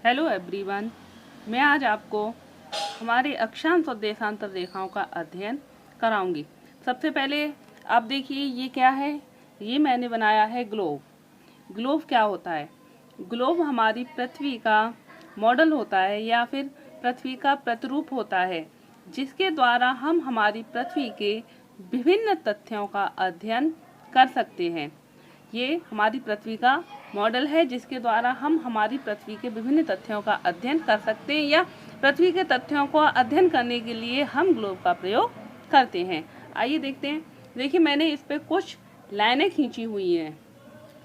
Hello everyone, मैं आज आपको हमारे अक्षांश और देशांतर रेखाओं का अध्ययन कराऊंगी। सबसे पहले आप देखिए ये क्या है। ये मैंने बनाया है ग्लोब। ग्लोब क्या होता है? ग्लोब हमारी पृथ्वी का मॉडल होता है या फिर पृथ्वी का प्रतिरूप होता है, जिसके द्वारा हम हमारी पृथ्वी के विभिन्न तथ्यों का अध्ययन कर सकते हैं। ये हमारी पृथ्वी का मॉडल है जिसके द्वारा हम हमारी पृथ्वी के विभिन्न तथ्यों का अध्ययन कर सकते हैं, या पृथ्वी के तथ्यों को अध्ययन करने के लिए हम ग्लोब का प्रयोग करते हैं। आइए देखते हैं। देखिए मैंने इस पर कुछ लाइनें खींची हुई हैं।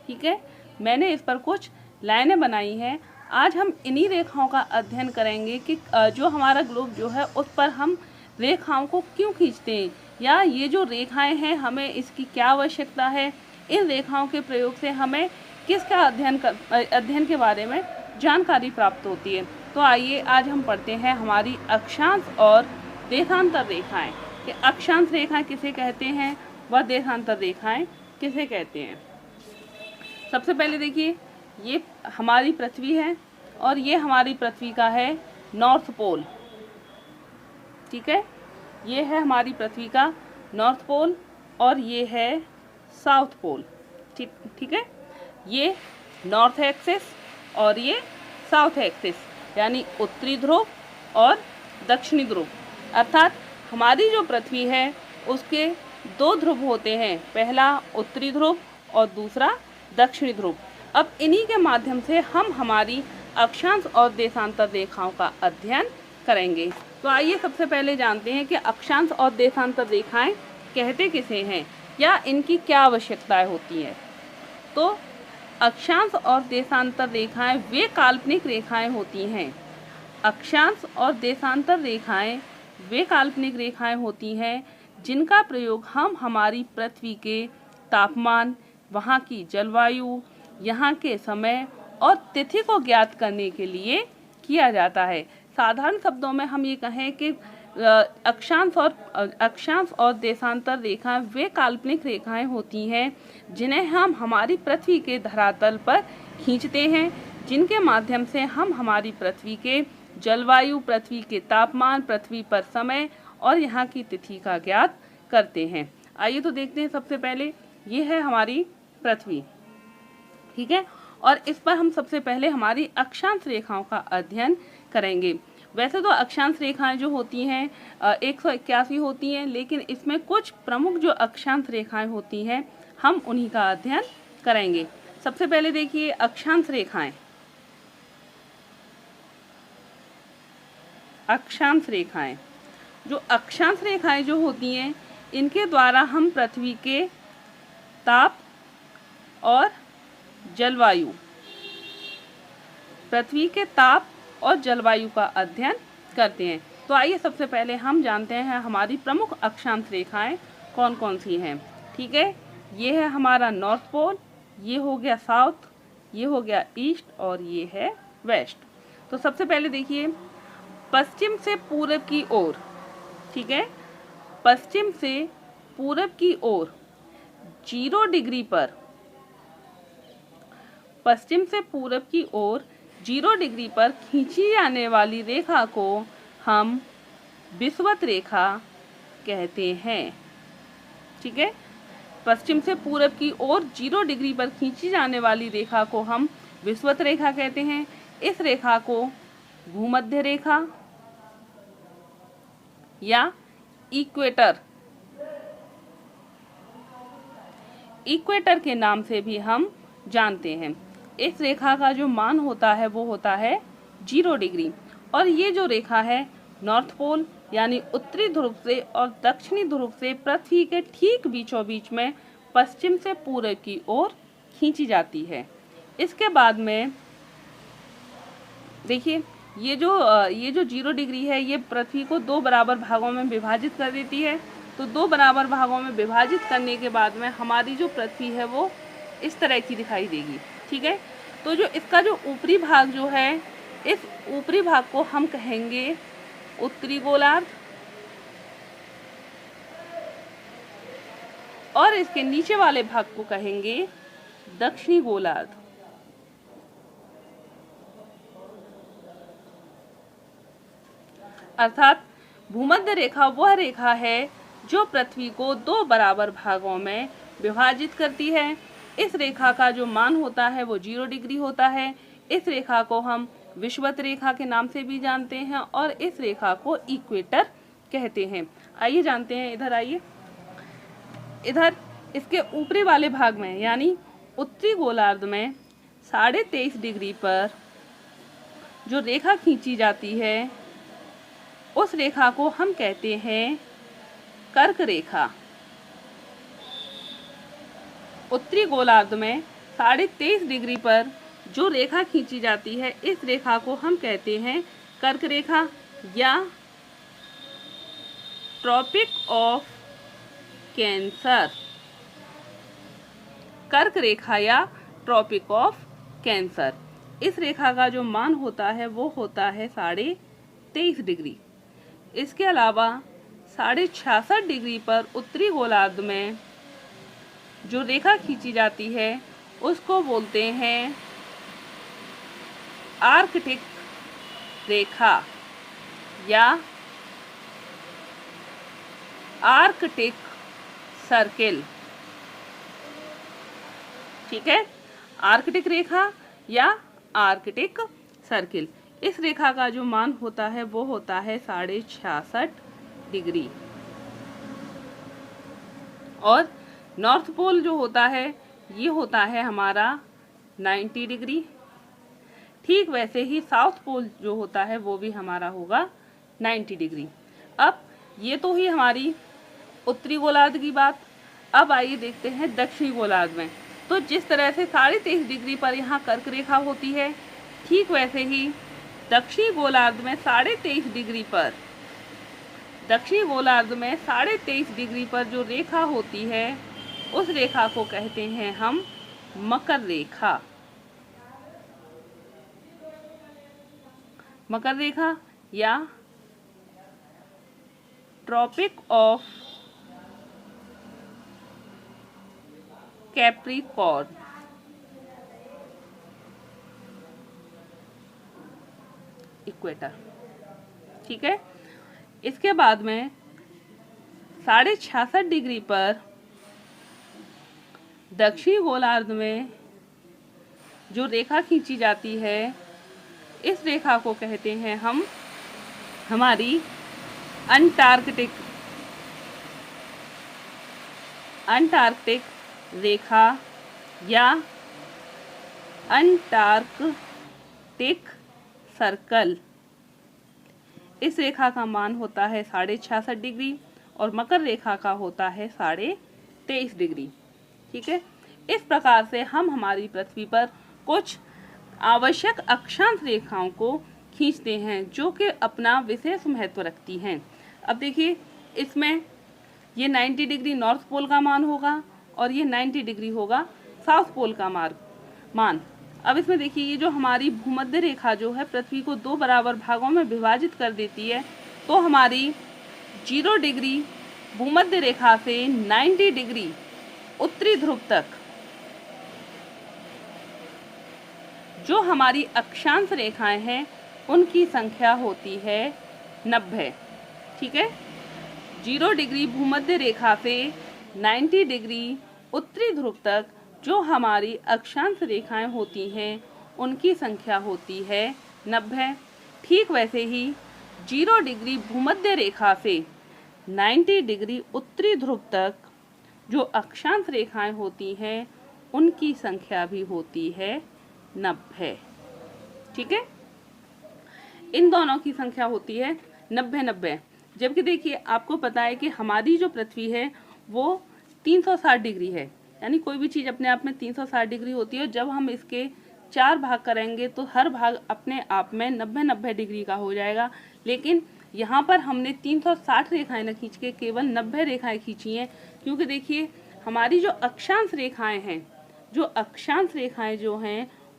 ठीक है, मैंने इस पर कुछ लाइनें बनाई हैं। आज हम इन्हीं रेखाओं का अध्ययन करेंगे कि जो हमारा ग्लोब जो है उस पर हम रेखाओं को क्यों खींचते हैं, या ये जो रेखाएं हैं हमें इसकी क्या आवश्यकता है। इन रेखाओं के प्रयोग से हमें किसका अध्ययन के बारे में जानकारी प्राप्त होती है। तो आइए आज हम पढ़ते हैं हमारी अक्षांश और देशांतर रेखाएं कि अक्षांश रेखाएं किसे कहते हैं व देशांतर रेखाएं किसे कहते हैं। सबसे पहले देखिए, ये हमारी पृथ्वी है और ये हमारी पृथ्वी का है नॉर्थ पोल। ठीक है, ये है हमारी पृथ्वी का नॉर्थ पोल और ये है साउथ पोल। ठीक है, ये नॉर्थ एक्सिस और ये साउथ एक्सिस, यानी उत्तरी ध्रुव और दक्षिणी ध्रुव। अर्थात हमारी जो पृथ्वी है उसके दो ध्रुव होते हैं, पहला उत्तरी ध्रुव और दूसरा दक्षिणी ध्रुव। अब इन्हीं के माध्यम से हम हमारी अक्षांश और देशांतर रेखाओं का अध्ययन करेंगे। तो आइए सबसे पहले जानते हैं कि अक्षांश और देशांतर रेखाएं कहते किसे हैं या इनकी क्या आवश्यकताएं होती हैं। तो अक्षांश और देशांतर रेखाएं वे काल्पनिक रेखाएं होती हैं। अक्षांश और देशांतर रेखाएं वे काल्पनिक रेखाएं होती हैं जिनका प्रयोग हम हमारी पृथ्वी के तापमान, वहाँ की जलवायु, यहाँ के समय और तिथि को ज्ञात करने के लिए किया जाता है। साधारण शब्दों में हम ये कहें कि अक्षांश और देशांतर रेखाएं वे काल्पनिक रेखाएं होती हैं जिन्हें हम हमारी पृथ्वी के धरातल पर खींचते हैं, जिनके माध्यम से हम हमारी पृथ्वी के जलवायु, पृथ्वी के तापमान, पृथ्वी पर समय और यहाँ की तिथि का ज्ञात करते हैं। आइए तो देखते हैं। सबसे पहले ये है हमारी पृथ्वी। ठीक है, और इस पर हम सबसे पहले हमारी अक्षांश रेखाओं का अध्ययन करेंगे। वैसे तो अक्षांश रेखाएं जो होती हैं 181 होती हैं, लेकिन इसमें कुछ प्रमुख जो अक्षांश रेखाएं होती हैं हम उन्हीं का अध्ययन करेंगे। सबसे पहले देखिए अक्षांश रेखाएं। अक्षांश रेखाएं जो होती हैं इनके द्वारा हम पृथ्वी के ताप और जलवायु, का अध्ययन करते हैं। तो आइए सबसे पहले हम जानते हैं हमारी प्रमुख अक्षांश रेखाएं कौन कौन सी हैं। ठीक है, ये है हमारा नॉर्थ पोल, ये हो गया साउथ, ये हो गया ईस्ट और ये है वेस्ट। तो सबसे पहले देखिए पश्चिम से पूरब की ओर। ठीक है, पश्चिम से पूरब की ओर 0 डिग्री पर, पश्चिम से पूरब की ओर 0 डिग्री पर खींची जाने वाली रेखा को हम विषुवत रेखा कहते हैं। ठीक है, पश्चिम से पूरब की ओर 0 डिग्री पर खींची जाने वाली रेखा को हम विषुवत रेखा कहते हैं। इस रेखा को भूमध्य रेखा या इक्वेटर के नाम से भी हम जानते हैं। इस रेखा का जो मान होता है वो होता है 0 डिग्री, और ये जो रेखा है नॉर्थ पोल यानी उत्तरी ध्रुव से और दक्षिणी ध्रुव से पृथ्वी के ठीक बीचों बीच में पश्चिम से पूरब की ओर खींची जाती है। इसके बाद में देखिए ये जो 0 डिग्री है ये पृथ्वी को 2 बराबर भागों में विभाजित कर देती है। तो 2 बराबर भागों में विभाजित करने के बाद में हमारी जो पृथ्वी है वो इस तरह की दिखाई देगी। ठीक है, तो जो इसका जो ऊपरी भाग जो है, इस ऊपरी भाग को हम कहेंगे उत्तरी गोलार्ध और इसके नीचे वाले भाग को कहेंगे दक्षिणी गोलार्ध। अर्थात भूमध्य रेखा वह रेखा है जो पृथ्वी को 2 बराबर भागों में विभाजित करती है। इस रेखा का जो मान होता है वो 0 डिग्री होता है। इस रेखा को हम विषुवत रेखा के नाम से भी जानते हैं और इस रेखा को इक्वेटर कहते हैं। आइए जानते हैं, इधर आइए। इधर इसके ऊपरी वाले भाग में यानी उत्तरी गोलार्ध में 23.5 डिग्री पर जो रेखा खींची जाती है उस रेखा को हम कहते हैं कर्क रेखा। उत्तरी गोलार्ध में 23.5 डिग्री पर जो रेखा खींची जाती है इस रेखा को हम कहते हैं कर्क रेखा या ट्रॉपिक ऑफ कैंसर। कर्क रेखा या ट्रॉपिक ऑफ कैंसर। इस रेखा का जो मान होता है वो होता है 23.5 डिग्री। इसके अलावा 66.5 डिग्री पर उत्तरी गोलार्ध में जो रेखा खींची जाती है उसको बोलते हैं आर्कटिक रेखा या आर्कटिक सर्किल। ठीक है, आर्कटिक रेखा या आर्कटिक सर्किल। इस रेखा का जो मान होता है वो होता है 66.5 डिग्री। और नॉर्थ पोल जो होता है ये होता है हमारा 90 डिग्री। ठीक वैसे ही साउथ पोल जो होता है वो भी हमारा होगा 90 डिग्री। अब ये तो ही हमारी उत्तरी गोलार्ध की बात। अब आइए देखते हैं दक्षिणी गोलार्ध में। तो जिस तरह से 23.5 डिग्री पर यहाँ कर्क रेखा होती है, ठीक वैसे ही दक्षिणी गोलार्ध में 23.5 डिग्री पर जो रेखा होती है उस रेखा को कहते हैं हम मकर रेखा। मकर रेखा या ट्रॉपिक ऑफ कैप्रिकॉर्न। इक्वेटर। ठीक है, इसके बाद में 66.5 डिग्री पर दक्षिणी गोलार्ध में जो रेखा खींची जाती है इस रेखा को कहते हैं हम हमारी अंटार्कटिक रेखा या अंटार्कटिक सर्कल। इस रेखा का मान होता है 66.5 डिग्री और मकर रेखा का होता है 23.5 डिग्री। ठीक है, इस प्रकार से हम हमारी पृथ्वी पर कुछ आवश्यक अक्षांश रेखाओं को खींचते हैं जो कि अपना विशेष महत्व रखती हैं। अब देखिए, इसमें ये 90 डिग्री नॉर्थ पोल का मान होगा और ये 90 डिग्री होगा साउथ पोल का मान। अब इसमें देखिए, ये जो हमारी भूमध्य रेखा जो है पृथ्वी को 2 बराबर भागों में विभाजित कर देती है, तो हमारी 0 डिग्री भूमध्य रेखा से 90 डिग्री उत्तरी ध्रुव तक जो हमारी अक्षांश रेखाएं हैं उनकी संख्या होती है 90। ठीक है, 0 डिग्री भूमध्य रेखा से 90 डिग्री उत्तरी ध्रुव तक जो हमारी अक्षांश रेखाएं होती हैं उनकी संख्या होती है 90। ठीक वैसे ही 0 डिग्री भूमध्य रेखा से 90 डिग्री उत्तरी ध्रुव तक जो अक्षांश रेखाएं होती हैं उनकी संख्या भी होती है 90। ठीक है, इन दोनों की संख्या होती है 90-90। जबकि देखिए, आपको पता है कि हमारी जो पृथ्वी है वो 360 डिग्री है, यानी कोई भी चीज़ अपने आप में 360 डिग्री होती है। जब हम इसके 4 भाग करेंगे तो हर भाग अपने आप में 90-90 डिग्री का हो जाएगा। लेकिन यहाँ पर हमने 360 रेखाएं न खींच के केवल 90 रेखाएं खींची हैं, क्योंकि देखिए हमारी जो अक्षांश रेखाएं हैं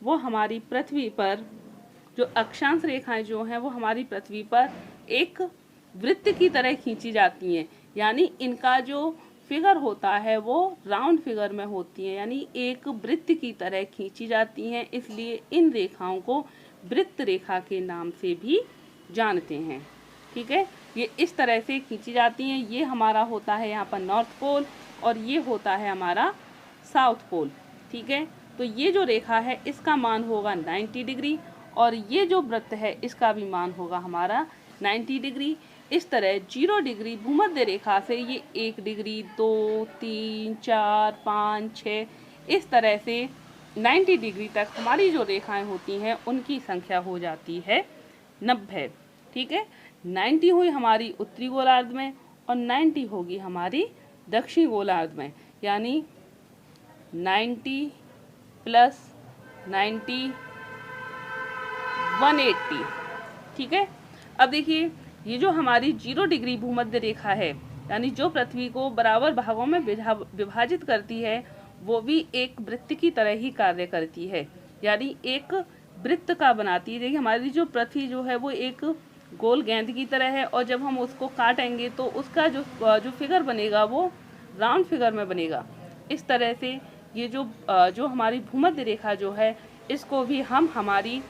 वो हमारी पृथ्वी पर एक वृत्त की तरह खींची जाती हैं। यानी इनका जो फिगर होता है वो राउंड फिगर में होती है, यानी एक वृत्त की तरह खींची जाती हैं। इसलिए इन रेखाओं को वृत्त रेखा के नाम से भी जानते हैं। ठीक है। ये इस तरह से खींची जाती हैं। ये हमारा होता है यहाँ पर नॉर्थ पोल और ये होता है हमारा साउथ पोल, ठीक है। तो ये जो रेखा है इसका मान होगा 90 डिग्री और ये जो वृत्त है इसका भी मान होगा हमारा 90 डिग्री। इस तरह 0 डिग्री भूमध्य रेखा से ये 1 डिग्री 2 3 4 5 6 इस तरह से 90 डिग्री तक हमारी जो रेखाएं होती हैं उनकी संख्या हो जाती है 90, ठीक है। 90 हुई हमारी उत्तरी गोलार्ध में और 90 होगी हमारी दक्षिणी गोलार्ध में, यानी 90 प्लस 90 180, ठीक है। अब देखिए ये जो हमारी 0 डिग्री भूमध्य रेखा है, यानी जो पृथ्वी को बराबर भागों में विभाजित करती है, वो भी एक वृत्त की तरह ही कार्य करती है, यानी एक वृत्त का बनाती है। देखिए हमारी जो पृथ्वी जो है वो एक गोल गेंद की तरह है और जब हम उसको काटेंगे तो उसका जो फिगर बनेगा वो राउंड फिगर में बनेगा। इस तरह से ये जो हमारी भूमध्य रेखा जो है इसको भी हम हमारी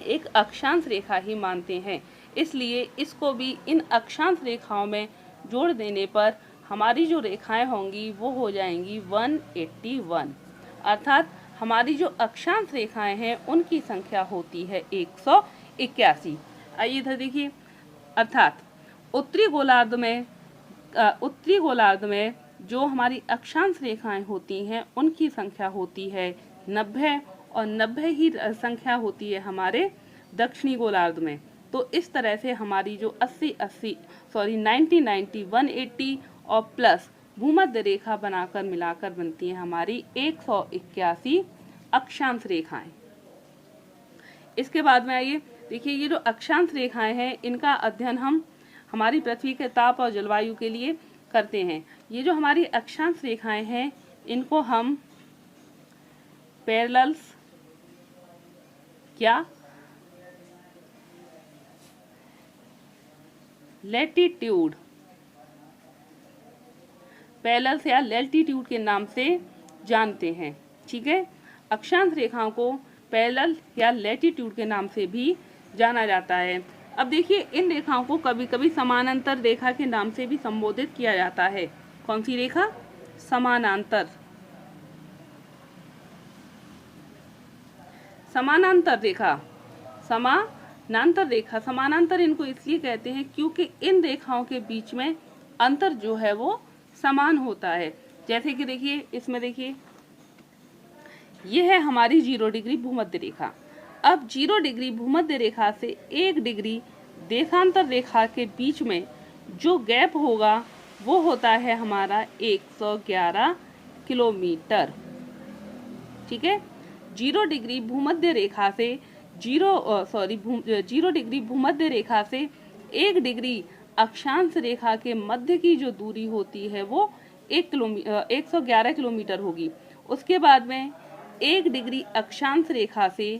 एक अक्षांश रेखा ही मानते हैं, इसलिए इसको भी इन अक्षांश रेखाओं में जोड़ देने पर हमारी जो रेखाएं होंगी वो हो जाएंगी 181, अर्थात हमारी जो अक्षांश रेखाएं हैं उनकी संख्या होती है 181। आइए इधर देखिए, अर्थात उत्तरी गोलार्ध में जो हमारी अक्षांश रेखाएं होती हैं उनकी संख्या होती है 90 और 90 ही संख्या होती है हमारे दक्षिणी गोलार्ध में। तो इस तरह से हमारी जो 90 180 और प्लस भूमध्य रेखा बनाकर मिलाकर बनती है हमारी 181 अक्षांश रेखाएं। इसके बाद में आइए देखिए, ये जो अक्षांश रेखाएं हैं इनका अध्ययन हम हमारी पृथ्वी के ताप और जलवायु के लिए करते हैं। ये जो हमारी अक्षांश रेखाएं हैं इनको हम पैरेलल्स या लैटिट्यूड, पैरेलल्स या लैटिट्यूड के नाम से जानते हैं, ठीक है। अक्षांश रेखाओं को पैरेलल या लैटिट्यूड के नाम से भी जाना जाता है। अब देखिए इन रेखाओं को कभी कभी समानांतर रेखा के नाम से भी संबोधित किया जाता है। कौन सी रेखा? समानांतर रेखा। समानांतर इनको इसलिए कहते हैं क्योंकि इन रेखाओं के बीच में अंतर जो है वो समान होता है। जैसे कि देखिए इसमें देखिए ये है हमारी 0 डिग्री भूमध्य रेखा। अब 0 डिग्री भूमध्य रेखा से 1 डिग्री देशांतर रेखा के बीच में जो गैप होगा वो होता है हमारा 111 किलोमीटर, ठीक है। 0 डिग्री भूमध्य रेखा से 0 डिग्री भूमध्य रेखा से 1 डिग्री अक्षांश रेखा के मध्य की जो दूरी होती है वो 111 किलोमीटर होगी। उसके बाद में 1 डिग्री अक्षांश रेखा से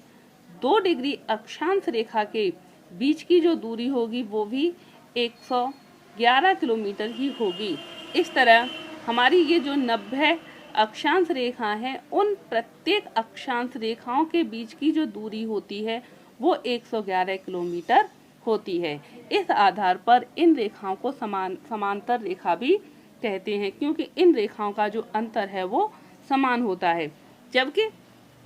2 डिग्री अक्षांश रेखा के बीच की जो दूरी होगी वो भी 111 किलोमीटर ही होगी। इस तरह हमारी ये जो 90 अक्षांश रेखा हैं उन प्रत्येक अक्षांश रेखाओं के बीच की जो दूरी होती है वो 111 किलोमीटर होती है। इस आधार पर इन रेखाओं को समांतर रेखा भी कहते हैं क्योंकि इन रेखाओं का जो अंतर है वो समान होता है, जबकि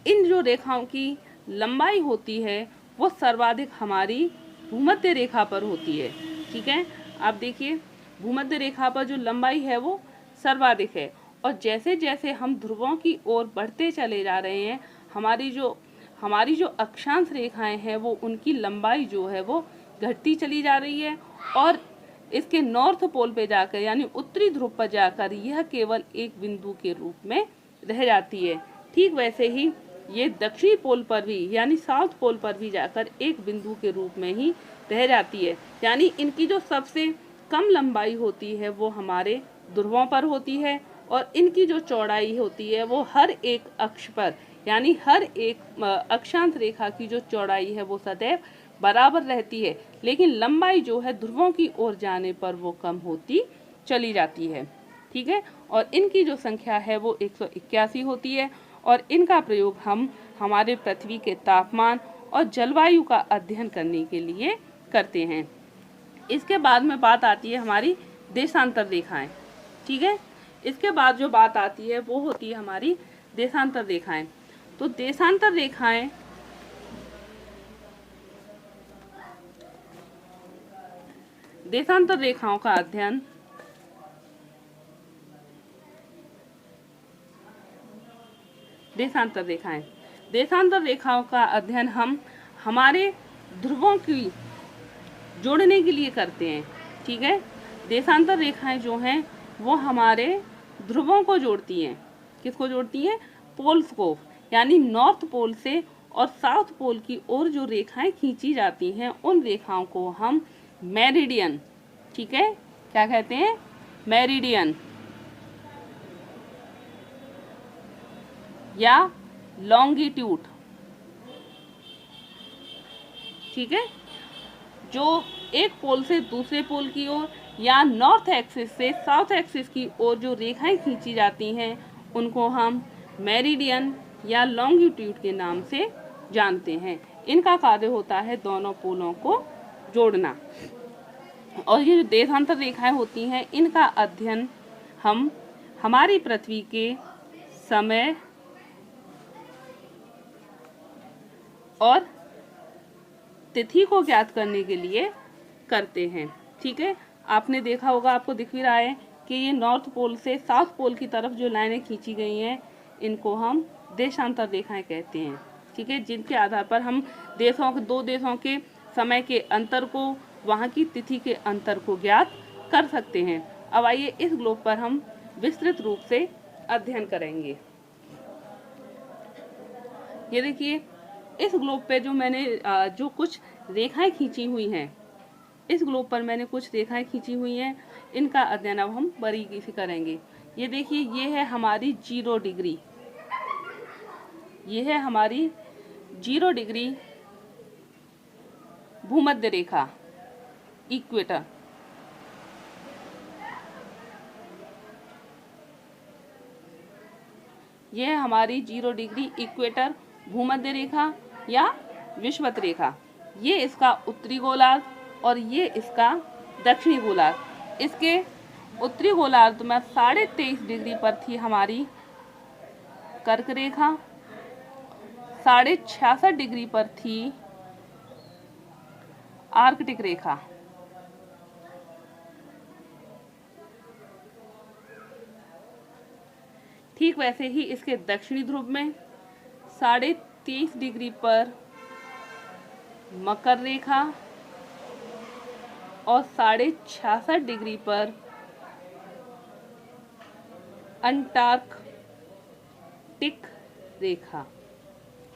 इन जो रेखाओं की लंबाई होती है वो सर्वाधिक हमारी भूमध्य रेखा पर होती है, ठीक है। आप देखिए भूमध्य रेखा पर जो लंबाई है वो सर्वाधिक है और जैसे जैसे हम ध्रुवों की ओर बढ़ते चले जा रहे हैं हमारी जो अक्षांश रेखाएं हैं वो उनकी लंबाई जो है वो घटती चली जा रही है और इसके नॉर्थ पोल पे जाकर यानी उत्तरी ध्रुव पर जाकर यह केवल एक बिंदु के रूप में रह जाती है। ठीक वैसे ही ये दक्षिणी पोल पर भी यानी साउथ पोल पर भी जाकर एक बिंदु के रूप में ही रह जाती है, यानी इनकी जो सबसे कम लंबाई होती है वो हमारे ध्रुवों पर होती है और इनकी जो चौड़ाई होती है वो हर एक अक्ष पर यानी हर एक अक्षांश रेखा की जो चौड़ाई है वो सदैव बराबर रहती है, लेकिन लंबाई जो है ध्रुवों की ओर जाने पर वो कम होती चली जाती है, ठीक है। और इनकी जो संख्या है वो 181 होती है और इनका प्रयोग हम हमारे पृथ्वी के तापमान और जलवायु का अध्ययन करने के लिए करते हैं। इसके बाद में बात आती है हमारी देशांतर रेखाएं। ठीक है, इसके बाद जो बात आती है वो होती है हमारी देशांतर रेखाएं। तो देशांतर रेखाएं देशांतर रेखाओं का अध्ययन देशांतर रेखाओं का अध्ययन हम हमारे ध्रुवों की जोड़ने के लिए करते हैं। ठीक है, देशांतर रेखाएं जो हैं वो हमारे ध्रुवों को जोड़ती हैं। किसको जोड़ती हैं? पोल्स को, यानी नॉर्थ पोल से और साउथ पोल की ओर जो रेखाएं खींची जाती हैं उन रेखाओं को हम मेरिडियन, ठीक है, क्या कहते हैं? मेरिडियन या लॉन्गिट्यूड। ठीक है, जो एक पोल से दूसरे पोल की ओर या नॉर्थ एक्सिस से साउथ एक्सिस की ओर जो रेखाएं खींची जाती हैं उनको हम मेरिडियन या लॉन्गिट्यूड के नाम से जानते हैं। इनका कार्य होता है दोनों पोलों को जोड़ना। और ये जो देशांतर रेखाएं होती हैं इनका अध्ययन हम हमारी पृथ्वी के समय और तिथि को ज्ञात करने के लिए करते हैं। ठीक है, आपने देखा होगा, आपको दिख भी रहा है कि ये नॉर्थ पोल से साउथ पोल की तरफ जो लाइनें खींची गई हैं इनको हम देशांतर रेखाएं कहते हैं। ठीक है, जिनके आधार पर हम दो देशों के समय के अंतर को, वहाँ की तिथि के अंतर को ज्ञात कर सकते हैं। अब आइए इस ग्लोब पर हम विस्तृत रूप से अध्ययन करेंगे। ये देखिए, इस ग्लोब पे जो मैंने जो कुछ रेखाएं खींची हुई हैं, इस ग्लोब पर मैंने कुछ रेखाएं खींची हुई हैं, इनका अध्ययन अब हम बारीकी से करेंगे। ये देखिए, ये है हमारी 0 डिग्री, ये है हमारी 0 डिग्री भूमध्य रेखा, इक्वेटर। ये है हमारी 0 डिग्री इक्वेटर भूमध्य रेखा या विषुवत रेखा। ये इसका उत्तरी गोलार्ध और ये इसका दक्षिणी गोलार्ध। इसके उत्तरी गोलार्ध में 23.5 डिग्री पर थी हमारी कर्क रेखा, 66.5 डिग्री पर थी आर्कटिक रेखा। ठीक वैसे ही इसके दक्षिणी ध्रुव में 23.5 डिग्री पर मकर रेखा और 66.5 डिग्री पर अंटार्कटिक रेखा।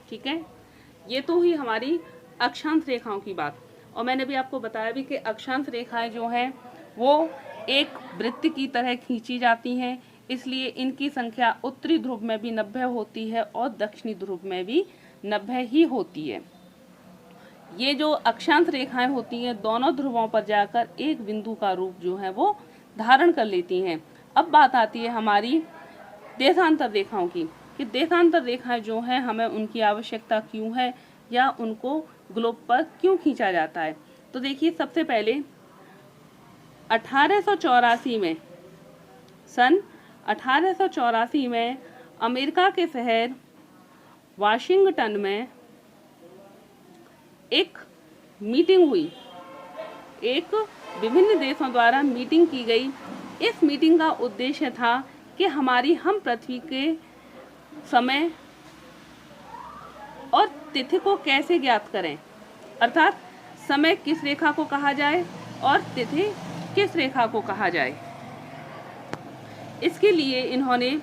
ठीक है, ये तो हुई हमारी अक्षांश रेखाओं की बात। और मैंने भी आपको बताया भी कि अक्षांश रेखाएं जो हैं वो एक वृत्त की तरह खींची जाती हैं, इसलिए इनकी संख्या उत्तरी ध्रुव में भी 90 होती है और दक्षिणी ध्रुव में भी 90 ही होती है। ये जो अक्षांश रेखाएं होती हैं दोनों ध्रुवों पर जाकर एक बिंदु का रूप जो है वो धारण कर लेती हैं। अब बात आती है हमारी देशांतर रेखाओं की, कि देशांतर रेखाएं जो हैं हमें उनकी आवश्यकता क्यों है या उनको ग्लोब पर क्यों खींचा जाता है। तो देखिए, सबसे पहले 1884 में, सन 1884 में अमेरिका के शहर वाशिंगटन में एक मीटिंग हुई, एक विभिन्न देशों द्वारा मीटिंग की गई। इस मीटिंग का उद्देश्य था कि हम पृथ्वी के समय और तिथि को कैसे ज्ञात करें, अर्थात समय किस रेखा को कहा जाए और तिथि किस रेखा को कहा जाए। इसके लिए इन्होंने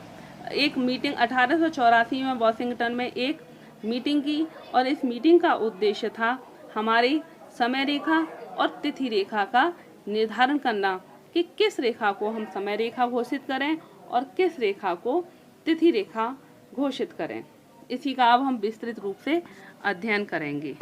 एक मीटिंग 1884 में वाशिंगटन में एक मीटिंग की और इस मीटिंग का उद्देश्य था हमारी समय रेखा और तिथि रेखा का निर्धारण करना कि किस रेखा को हम समय रेखा घोषित करें और किस रेखा को तिथि रेखा घोषित करें। इसी का अब हम विस्तृत रूप से अध्ययन करेंगे।